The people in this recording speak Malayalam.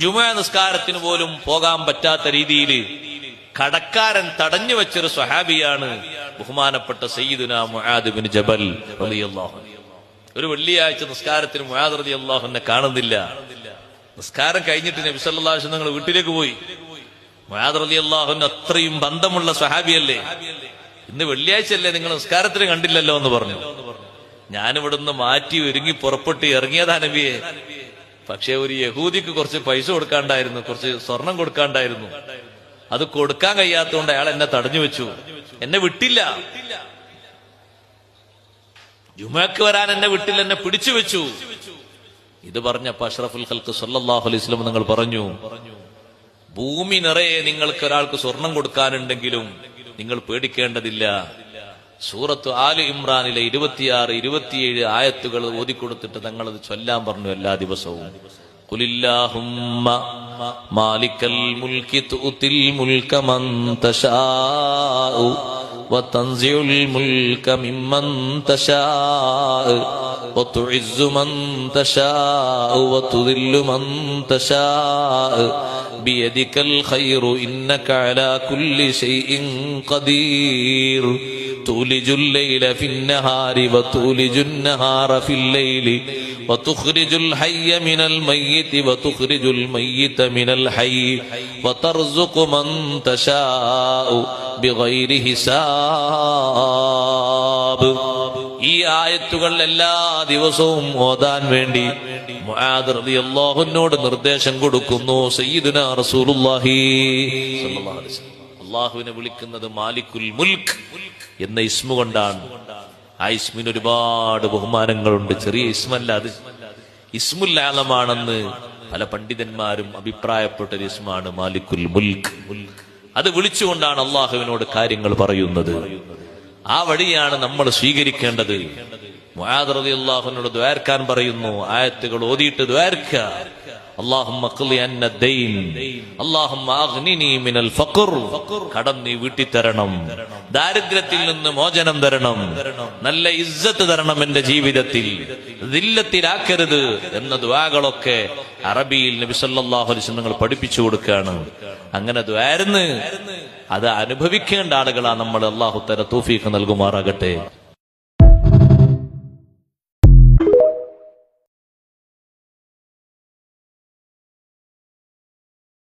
ജുമുഅ നിസ്കാരത്തിന് പോലും പോകാൻ പറ്റാത്ത രീതിയിൽ കടക്കാരൻ തടഞ്ഞു വെച്ചൊരു സ്വഹാബിയാണ് ബഹുമാനപ്പെട്ട സയ്യിദുനാ മുആദ് ബിൻ ജബൽ റളിയല്ലാഹു അൻഹു. ഒരു വെള്ളിയാഴ്ച നിസ്കാരത്തിന് മുആദ് റളിയല്ലാഹു അൻഹു കാണുന്നില്ല. നിസ്കാരം കഴിഞ്ഞിട്ട് നബി സല്ലല്ലാഹു അലൈഹി വസല്ലം വീട്ടിലേക്ക് പോയി. മുആദ് റളിയല്ലാഹു അൻഹു അത്രയും ബന്ധമുള്ള സ്വഹാബിയല്ലേ. ഇന്ന് വെള്ളിയാഴ്ചയല്ലേ, നിങ്ങൾ നിസ്കാരത്തിന് കണ്ടില്ലല്ലോ എന്ന് പറഞ്ഞു. ഞാനിവിടുന്ന് മാറ്റി ഒരുങ്ങി പുറപ്പെട്ട് ഇറങ്ങിയതാ നബിയെ. പക്ഷെ ഒരു യഹൂദിക്ക് കുറച്ച് പൈസ കൊടുക്കാണ്ടായിരുന്നു, കുറച്ച് സ്വർണം കൊടുക്കാണ്ടായിരുന്നു. അത് കൊടുക്കാൻ കഴിയാത്തതുകൊണ്ട് അയാൾ എന്നെ തടഞ്ഞു വെച്ചു, എന്നെ വിട്ടില്ല. ജുമുഅക്ക് വരാൻ എന്നെ വിട്ടില്ല, എന്നെ പിടിച്ചു വെച്ചു. ഇത് പറഞ്ഞപ്പോ അഷ്റഫുൽ ഖൽഖ് സല്ലല്ലാഹു അലൈഹി വസല്ലം നിങ്ങൾ പറഞ്ഞു, ഭൂമി നിറയെ നിങ്ങൾക്ക് ഒരാൾക്ക് സ്വർണം കൊടുക്കാനുണ്ടെങ്കിലും നിങ്ങൾ പേടിക്കേണ്ടതില്ല. സൂറത്ത് ആലു ഇമ്രാനിലെ 26, 27 ആയത്തുകൾ ഓതിക്കൊടുത്തിട്ട് തങ്ങളത് ചൊല്ലാൻ പറഞ്ഞു എല്ലാ ദിവസവും. ഖുലില്ലാഹുമ്മ മാലിക്കൽ മുൽകി തുതിൽ മുൽക മൻ തശാഉ വതൻസിഉൽ മുൽക മിമ്മൻ തശാഉ വതുഇസ്സു മൻ തശാഉ വതുദില്ലു മൻ തശാഉ ബിയദികൽ ഖൈറു ഇന്നക അലാ കുല്ലി ഷൈഇൻ ഖദീർ تولج الليل في النهار وتولج النهار في الليل وتخرج الحي من الميت وتخرج الميت من الحي وترزق من تشاء بغير حساب. ഈ ആയത്തുകൾ എല്ലാ ദിവസവും ഓതാൻ വേണ്ടി മുആദ് റളിയല്ലാഹു അൻഹുവിനോട് നിർദ്ദേശം കൊടുക്കുന്നു സയ്യിദുനാ റസൂലുള്ളാഹി സ്വല്ലല്ലാഹു അലൈഹി വസല്ലം. അല്ലാഹുവിനെ വിളിക്കുന്നത് മാലിക്കുൽ മുൽക്ക് എന്ന ഇസ്മു കൊണ്ടാണ്. ആ ഇസ്മിന് ഒരുപാട് ബഹുമാനങ്ങളുണ്ട്. ചെറിയ ഇസ്മല്ല അത്, ഇസ്മുൽ ആലമാണെന്ന് പല പണ്ഡിതന്മാരും അഭിപ്രായപ്പെട്ട ഇസ്മാണ് മാലിക്കുൽ മുൽക്ക്. അത് വിളിച്ചുകൊണ്ടാണ് അള്ളാഹുവിനോട് കാര്യങ്ങൾ പറയുന്നത്. ആ വഴിയാണ് നമ്മൾ സ്വീകരിക്കേണ്ടത്. മുആദ് റളിയല്ലാഹു അൻഹു ദുആർക്കാൻ പറയുന്നു. ആയത്തുകൾ ഓതിയിട്ട് ദുആർക്കുക. അല്ലാഹുമ്മ ഖ്ലി അന്ന ദൈൻ, അല്ലാഹുമ്മ അഗ്നിനി മിനൽ ഫഖർ, കടം നീ വീട്ടി തരണം, ദാരിദ്ര്യത്തിൽ നിന്ന് മോചനം തരണം, നല്ല ഇസ്സത്ത് തരണം എന്റെ ജീവിതത്തിൽ, ദില്ലത്തിലാക്കരുത് എന്ന ദുആകളൊക്കെ അറബിയിൽ നബി സല്ലല്ലാഹു അലൈഹി വസല്ലം പഠിപ്പിച്ചു കൊടുക്കുകയാണ്. അങ്ങനെ ദുആർന്ന് അത് അനുഭവിക്കേണ്ട ആളുകളാ നമ്മൾ. അല്ലാഹു തആല തൗഫീഖ് നൽകുമാറാകട്ടെ.